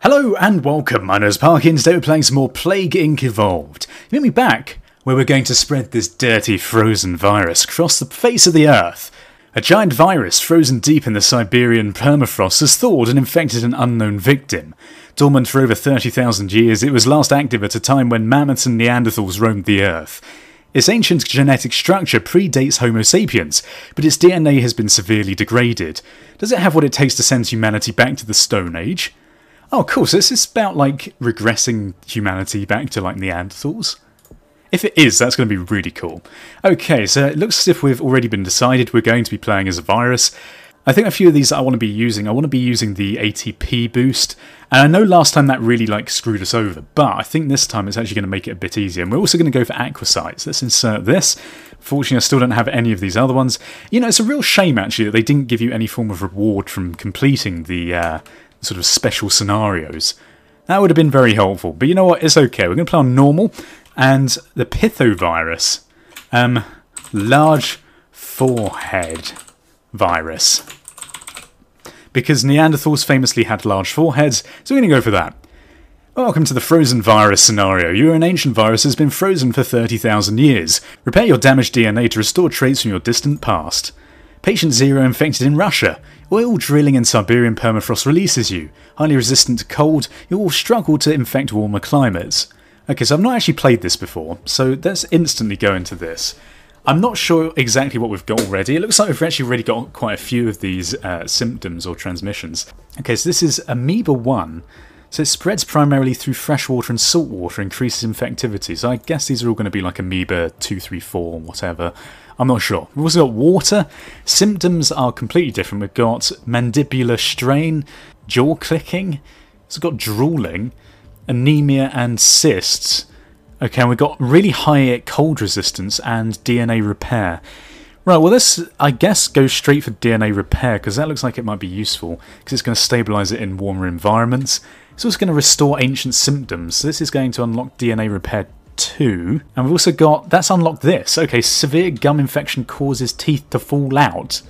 Hello and welcome, my name is Parky and today we're playing some more Plague Inc. Evolved. Meet me back, where we're going to spread this dirty frozen virus across the face of the earth. A giant virus frozen deep in the Siberian permafrost has thawed and infected an unknown victim. Dormant for over 30,000 years, it was last active at a time when mammoths and Neanderthals roamed the earth. Its ancient genetic structure predates Homo sapiens, but its DNA has been severely degraded. Does it have what it takes to send humanity back to the Stone Age? Oh, cool, so this is about, regressing humanity back to, Neanderthals? If it is, that's going to be really cool. Okay, so it looks as if we've already been decided we're going to be playing as a virus. I think a few of these I want to be using the ATP boost, and I know last time that really, screwed us over, but I think this time it's actually going to make it a bit easier, and we're also going to go for aquasites. Let's insert this. Fortunately, I still don't have any of these other ones. You know, it's a real shame, actually, that they didn't give you any form of reward from completing the, sort of special scenarios. That would have been very helpful, but you know what, it's okay. We're going to play on normal, and the pithovirus, large forehead virus, because Neanderthals famously had large foreheads, so we're going to go for that. Welcome to the frozen virus scenario. You're an ancient virus that has been frozen for 30,000 years. Repair your damaged DNA to restore traits from your distant past. Patient 0 infected in Russia. Oil drilling in Siberian permafrost releases you. Highly resistant to cold, you will struggle to infect warmer climates. Okay, so I've not actually played this before, so let's instantly go into this. I'm not sure exactly what we've got already. It looks like we've actually already got quite a few of these symptoms or transmissions. Okay, so this is Amoeba 1. So it spreads primarily through freshwater and saltwater, increases infectivity. So I guess these are all going to be like Amoeba 2, 3, 4, whatever. I'm not sure. We've also got water. Symptoms are completely different. We've got mandibular strain, jaw clicking. So we've got drooling, anemia and cysts. Okay, and we've got really high cold resistance and DNA repair. Right, well this, I guess, goes straight for DNA repair, because that looks like it might be useful, because it's going to stabilise it in warmer environments. It's also going to restore ancient symptoms, so this is going to unlock DNA repair 2. And we've also got, that's unlocked this. Okay, severe gum infection causes teeth to fall out.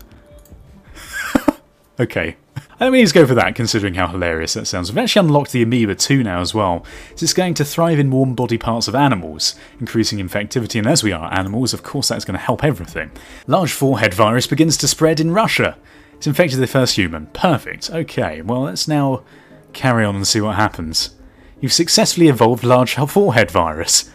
Okay. I think we need to go for that, considering how hilarious that sounds. We've actually unlocked the Amoeba 2 now as well. So it's going to thrive in warm body parts of animals, increasing infectivity, and as we are animals, of course that's going to help everything. Large forehead virus begins to spread in Russia. It's infected the first human. Perfect. Okay, well let's now carry on and see what happens. You've successfully evolved large forehead virus.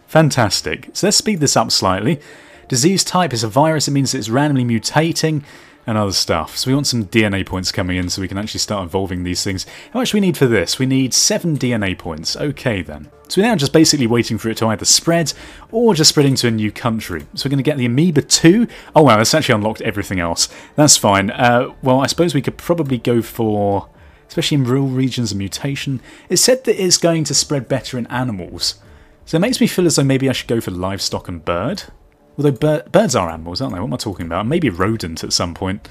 Fantastic. So let's speed this up slightly. Disease type is a virus. It means that it's randomly mutating and other stuff. So we want some DNA points coming in so we can actually start evolving these things. How much do we need for this? We need 7 DNA points. Okay then. So we're now just basically waiting for it to either spread or just spreading to a new country. So we're going to get the Amoeba 2. Oh wow, that's actually unlocked everything else. That's fine. Well, I suppose we could probably go for, especially in rural regions, a mutation. It said that it's going to spread better in animals. So it makes me feel as though maybe I should go for livestock and bird. Although birds are animals, aren't they? What am I talking about? Maybe a rodent at some point.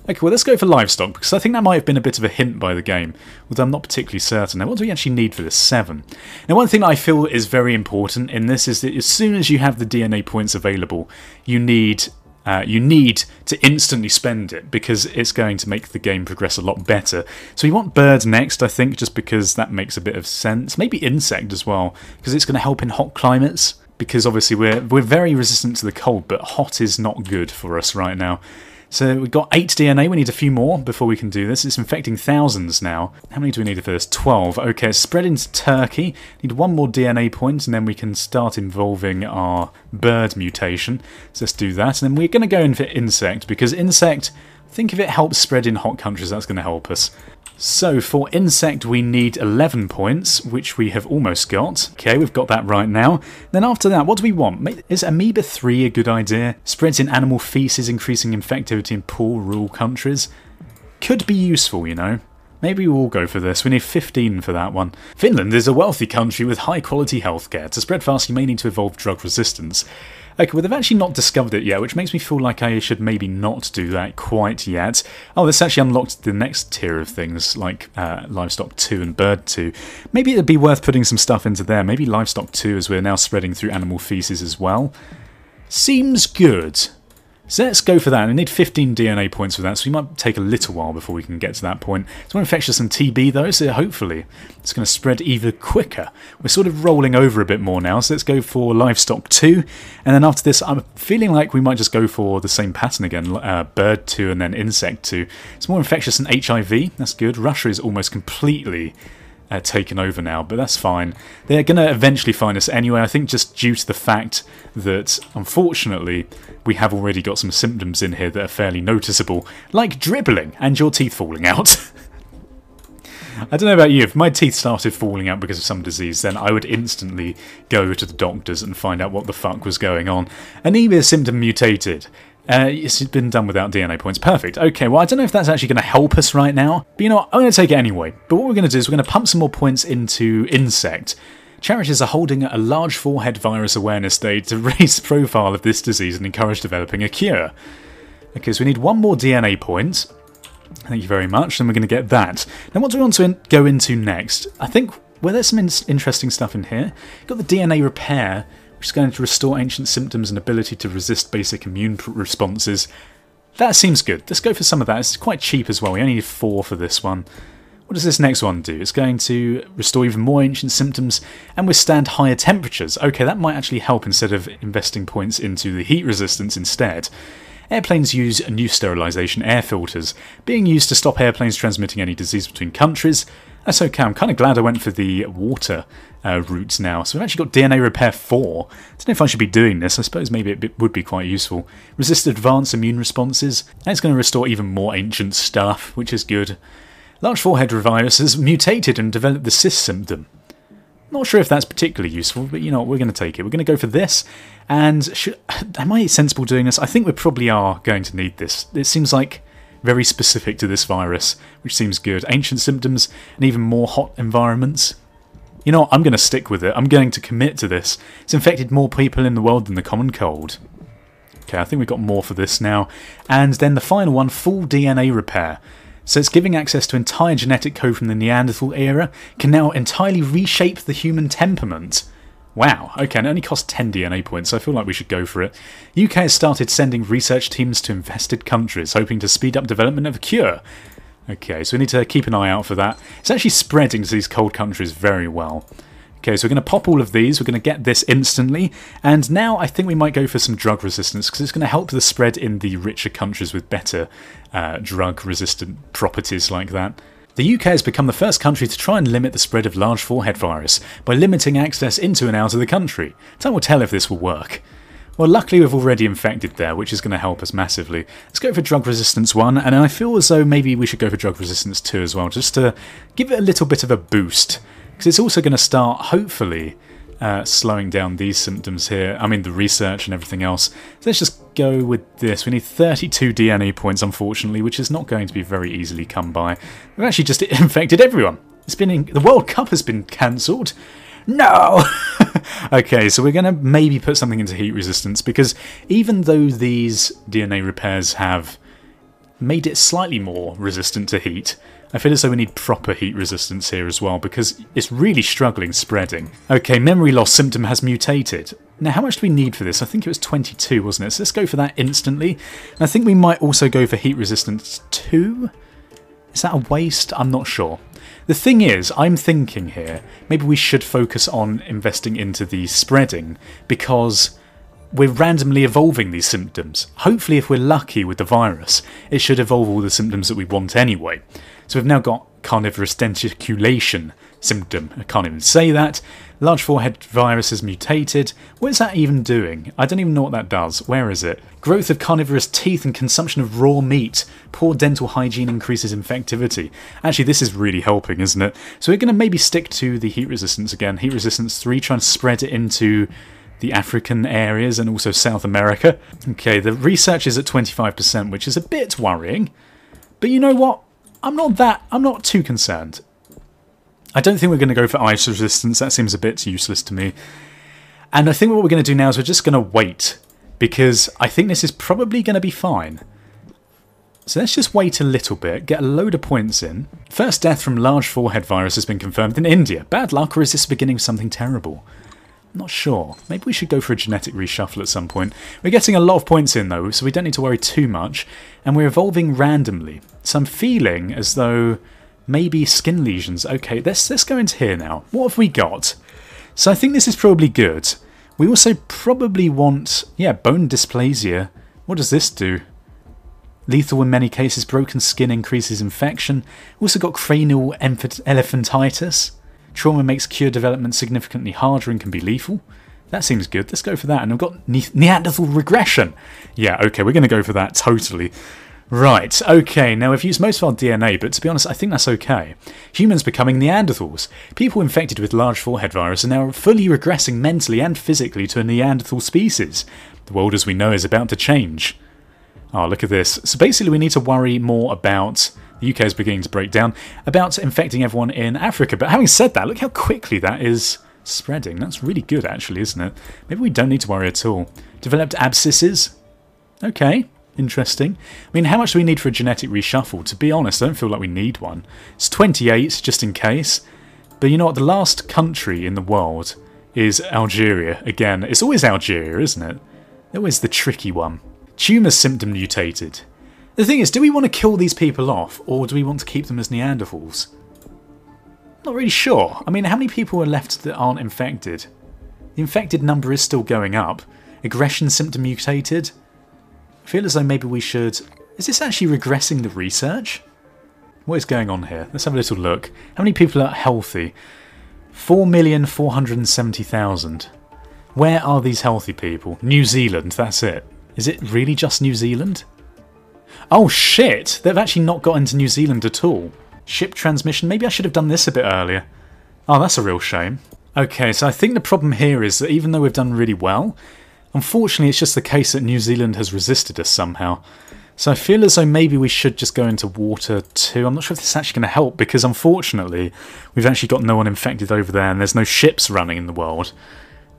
Okay, well let's go for livestock, because I think that might have been a bit of a hint by the game, although I'm not particularly certain. Now, what do we actually need for this? 7. Now, one thing that I feel is very important in this is that as soon as you have the DNA points available, you need to instantly spend it, because it's going to make the game progress a lot better. So we want bird next, I think, just because that makes a bit of sense. Maybe insect as well, because it's going to help in hot climates. Because obviously we're very resistant to the cold, but hot is not good for us right now. So we've got 8 DNA, we need a few more before we can do this. It's infecting thousands now. How many do we need for this? 12. Okay, it's spread into Turkey. Need 1 more DNA point, and then we can start involving our bird mutation. So let's do that. And then we're going to go in for insect, because insect, think if it helps spread in hot countries, that's going to help us. So for insect we need 11 points, which we have almost got. Okay, we've got that right now. Then after that, what do we want? Is Amoeba 3 a good idea? Spreads in animal feces, increasing infectivity in poor rural countries. Could be useful, you know. Maybe we'll go for this. We need 15 for that one. Finland is a wealthy country with high quality healthcare. To spread fast, you may need to evolve drug resistance. Okay, well they've actually not discovered it yet, which makes me feel like I should maybe not do that quite yet. Oh, this actually unlocked the next tier of things, like Livestock 2 and Bird 2. Maybe it'd be worth putting some stuff into there. Maybe Livestock 2, as we're now spreading through animal feces as well. Seems good. So let's go for that. I need 15 DNA points for that, so we might take a little while before we can get to that point. It's more infectious than TB though, so hopefully it's going to spread even quicker. We're sort of rolling over a bit more now, so let's go for livestock 2. And then after this, I'm feeling like we might just go for the same pattern again, bird 2 and then insect 2. It's more infectious than HIV, that's good. Russia is almost completely taken over now, but that's fine. They're going to eventually find us anyway, I think just due to the fact that, unfortunately, we have already got some symptoms in here that are fairly noticeable, like dribbling and your teeth falling out. I don't know about you, if my teeth started falling out because of some disease, then I would instantly go to the doctors and find out what the fuck was going on. Anemia symptom mutated. It's been done without DNA points. Perfect. Okay, well, I don't know if that's actually going to help us right now. But you know what? I'm going to take it anyway. But what we're going to do is we're going to pump some more points into insect. Charities are holding a large forehead virus awareness day to raise the profile of this disease and encourage developing a cure. Okay, so we need one more DNA point. Thank you very much. Then we're going to get that. Now, what do we want to go into next? I think, well, there's some interesting stuff in here. Got the DNA repair, which is going to restore ancient symptoms and ability to resist basic immune responses. That seems good. Let's go for some of that. It's quite cheap as well. We only need 4 for this one. What does this next one do? It's going to restore even more ancient symptoms and withstand higher temperatures. Okay, that might actually help instead of investing points into the heat resistance instead. Airplanes use new sterilisation air filters, being used to stop airplanes transmitting any disease between countries. That's okay, I'm kind of glad I went for the water route now. So we've actually got DNA repair 4. I don't know if I should be doing this, I suppose maybe it would be quite useful. Resist advanced immune responses, and it's going to restore even more ancient stuff, which is good. Large forehead virus has mutated and developed the cyst symptom. Not sure if that's particularly useful, but you know what, we're going to take it. We're going to go for this, and am I sensible doing this? I think we probably are going to need this. It seems like very specific to this virus, which seems good. Ancient symptoms and even more hot environments. You know what, I'm going to stick with it. I'm going to commit to this. It's infected more people in the world than the common cold. Okay, I think we've got more for this now. And then the final one, full DNA repair. So it's giving access to entire genetic code from the Neanderthal era, can now entirely reshape the human temperament. Wow, okay, and it only costs 10 DNA points, so I feel like we should go for it. UK has started sending research teams to infested countries, hoping to speed up development of a cure. Okay, so we need to keep an eye out for that. It's actually spreading to these cold countries very well. Okay, so we're going to pop all of these, we're going to get this instantly, and now I think we might go for some drug resistance, because it's going to help the spread in the richer countries with better drug-resistant properties like that. The UK has become the first country to try and limit the spread of large forehead virus by limiting access into and out of the country. Time will tell if this will work. Well, luckily we've already infected there, which is going to help us massively. Let's go for drug resistance 1, and I feel as though maybe we should go for drug resistance 2 as well, just to give it a little bit of a boost. Because it's also going to start, hopefully, slowing down these symptoms here. I mean, the research and everything else. So let's just go with this. We need 32 DNA points, unfortunately, which is not going to be very easily come by. We've actually just infected everyone. The World Cup has been cancelled. No! Okay, so we're going to maybe put something into heat resistance, because even though these DNA repairs have made it slightly more resistant to heat, I feel as though we need proper heat resistance here as well, because it's really struggling spreading. Okay, memory loss symptom has mutated. Now, how much do we need for this? I think it was 22, wasn't it? So let's go for that instantly. And I think we might also go for heat resistance 2. Is that a waste? I'm not sure. The thing is, I'm thinking here, maybe we should focus on investing into the spreading, because we're randomly evolving these symptoms. Hopefully, if we're lucky with the virus, it should evolve all the symptoms that we want anyway. So we've now got carnivorous denticulation symptom. I can't even say that. Large forehead virus has mutated. What is that even doing? I don't even know what that does. Where is it? Growth of carnivorous teeth and consumption of raw meat. Poor dental hygiene increases infectivity. Actually, this is really helping, isn't it? So we're going to maybe stick to the heat resistance again. Heat resistance 3, try and spread it into the African areas and also South America. Okay, the research is at 25%, which is a bit worrying. But you know what? I'm not too concerned. I don't think we're going to go for ice resistance. That seems a bit useless to me. And I think what we're going to do now is we're just going to wait, because I think this is probably going to be fine. So let's just wait a little bit, get a load of points in. First death from large forehead virus has been confirmed in India. Bad luck, or is this the beginning of something terrible? Not sure. Maybe we should go for a genetic reshuffle at some point. We're getting a lot of points in though, so we don't need to worry too much. And we're evolving randomly. So I'm feeling as though maybe skin lesions. Okay, let's go into here now. What have we got? So I think this is probably good. We also probably want, yeah, bone dysplasia. What does this do? Lethal in many cases, broken skin increases infection. We also got cranial elephantitis. Trauma makes cure development significantly harder and can be lethal. That seems good. Let's go for that. And I've got Neanderthal regression. Yeah, okay, we're going to go for that, totally. Right, okay, now we've used most of our DNA, but to be honest, I think that's okay. Humans becoming Neanderthals. People infected with large forehead virus are now fully regressing mentally and physically to a Neanderthal species. The world as we know is about to change. Oh, look at this. So basically we need to worry more about... The UK is beginning to break down, about infecting everyone in Africa. But having said that, look how quickly that is spreading. That's really good, actually, isn't it? Maybe we don't need to worry at all. Developed abscesses? Okay, interesting. I mean, how much do we need for a genetic reshuffle? To be honest, I don't feel like we need one. It's 28, just in case. But you know what? The last country in the world is Algeria. Again, it's always Algeria, isn't it? Always the tricky one. Tumour symptom mutated. The thing is, do we want to kill these people off, or do we want to keep them as Neanderthals? Not really sure. I mean, how many people are left that aren't infected? The infected number is still going up. Aggression symptom mutated. I feel as though maybe we should... Is this actually regressing the research? What is going on here? Let's have a little look. How many people are healthy? 4,470,000. Where are these healthy people? New Zealand, that's it. Is it really just New Zealand? Oh shit! They've actually not got into New Zealand at all. Ship transmission? Maybe I should have done this a bit earlier. Oh, that's a real shame. Okay, so I think the problem here is that even though we've done really well, unfortunately it's just the case that New Zealand has resisted us somehow. So I feel as though maybe we should just go into water too. I'm not sure if this is actually going to help, because unfortunately we've actually got no one infected over there and there's no ships running in the world,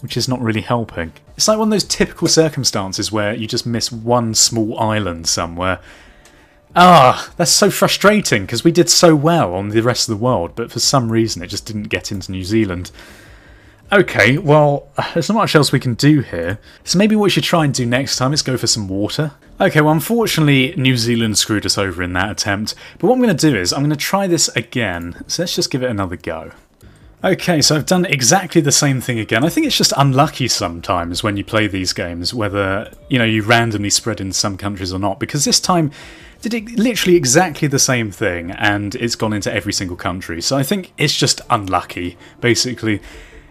which is not really helping. It's like one of those typical circumstances where you just miss one small island somewhere. Ah, that's so frustrating, because we did so well on the rest of the world, but for some reason it just didn't get into New Zealand. Okay, well, there's not much else we can do here, so maybe what we should try and do next time is go for some water. Okay, well, unfortunately New Zealand screwed us over in that attempt, but what I'm going to do is I'm going to try this again, so let's just give it another go. Okay, so I've done exactly the same thing again. I think it's just unlucky sometimes when you play these games, whether, you know, you randomly spread in some countries or not, because this time did it literally exactly the same thing and it's gone into every single country. So I think it's just unlucky, basically.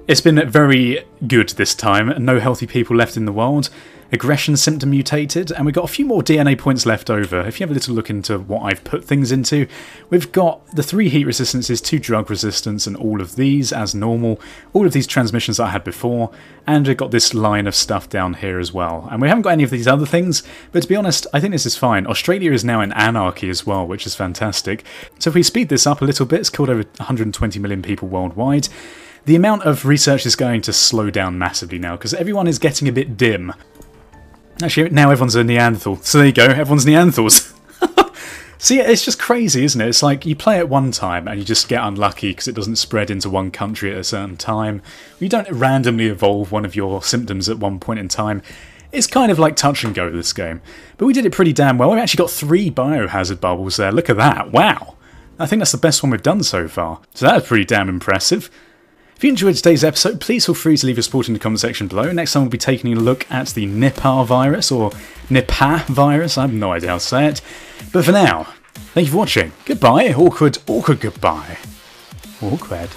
It's been very good this time. No healthy people left in the world. Aggression symptom mutated, and we've got a few more DNA points left over. If you have a little look into what I've put things into, we've got the 3 heat resistances, 2 drug resistance, and all of these as normal. All of these transmissions that I had before, and we've got this line of stuff down here as well. And we haven't got any of these other things, but to be honest, I think this is fine. Australia is now in anarchy as well, which is fantastic. So if we speed this up a little bit, it's killed over 120 million people worldwide. The amount of research is going to slow down massively now, because everyone is getting a bit dim. Actually, now everyone's a Neanderthal. So there you go, everyone's Neanderthals. So yeah, it's just crazy, isn't it? It's like you play it one time and you just get unlucky because it doesn't spread into one country at a certain time. You don't randomly evolve one of your symptoms at one point in time. It's kind of like touch and go, this game. But we did it pretty damn well. We've actually got 3 biohazard bubbles there. Look at that. Wow. I think that's the best one we've done so far. So that's pretty damn impressive. If you enjoyed today's episode, please feel free to leave your support in the comment section below. Next time we'll be taking a look at the Nipah virus, or Nipah virus, I have no idea how to say it. But for now, thank you for watching. Goodbye. Awkward goodbye. Awkward.